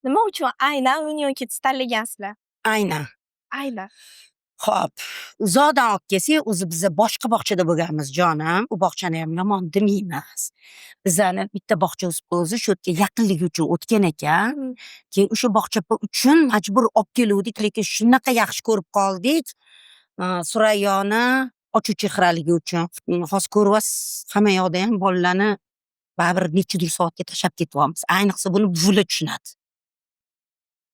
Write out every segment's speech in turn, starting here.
Nima uchun aynan Union Kids tanlagansizlar? Aynan. Aynan. Xo'p, uzoqdan olib kelsak, o'zi biza boshqa bog'chada bo'lganmiz jonim. U bog'chani ham yomon demaymiz. Bizani bitta bog'cha o'zi shu yerga yaqinligi uchun o'tgan ekan. Keyin o'sha bog'cha uchun majbur olib keluvdik, lekin shunaqa yaxshi ko'rib qoldik. Surayyoni ochuv chehraligi uchun. Hozir ko'ryapsiz, hamma yoqda ham bolalarni baribir nechadir soatga tashlab ketyapmiz. Ayniqsa buni buvilar tushunadi.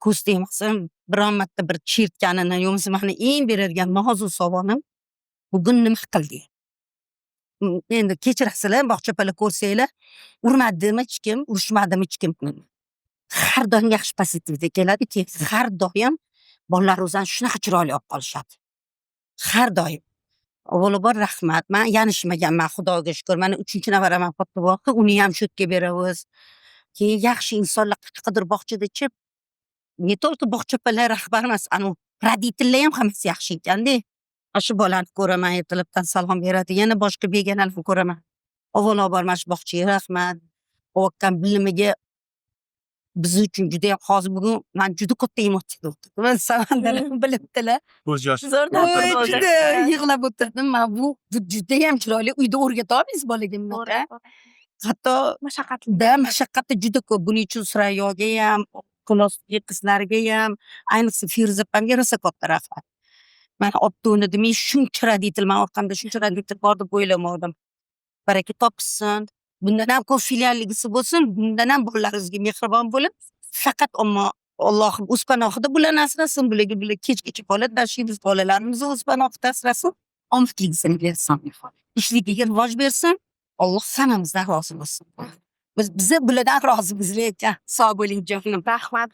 Ko'z tegmasin, biron marta bir chertganini, yo'msa mani eng beradigan nozik savolim, bugun nima qilding? Endi kechirasizlar, bog'chapalar ko'rsanglar, urmadimi hech kim, urishmadimi hech kim. Har doim yaxshi pozitivda keladi, har doim bolalar o'zini shunaqa chiroyli olib qolishadi. Har doim. Avvalambor rahmat. Men yanishmaganman, Xudoga shukr. Mana 3-nafaraman Pottavoqqa, uni ham shu yerga beramiz. Keyin yaxshi insonlar qanaqadir bog'chada-chi, ne только bog'chapalar rahbar emas, anu roditellar ham hammasi yaxshi ekanda. Shu bolani ko'raman, ertalabdan salom beradi, yana boshqa begonalarni ko'raman. Avvalambor mana shu bog'chaga rahmat. O'tgan bilimiga biz uchun juda ham hozir bugun men juda katta emotsiya o'tdim. Samandarni bilibdilar. Ko'z yoshi. Juda yig'lab o'tirdim. Men bu juda ham chiroyli. Uyda o'rgatolmaysiz bolaga bunaqa. Hatto mashaqqati juda ko'p. Buning uchun Surayyoga ham, Xulosdagi qizlariga ham, ayniqsa Feruza opamga rosa katta rahmat. Mani olib o'rnadi. Men shuncha raditel, men orqamda shuncha raditel bor deb o'ylamadim. Baraka topsin. Bundan ham ko'p filialligisi bo'lsin, bundan ham bolalaringizga mehribon bo'lib, faqat Allohim o'z panohida bularni asrasin, bularga kechgacha qoladi, biz bolalarimizni o'z panohida asrasin, omadligisini bersin. Ishligiga rivoj bersin, Alloh hammamizdan rozi bo'lsin. Biz bulardan rozimiz lekin. Sog' bo'ling jonim. Rahmat.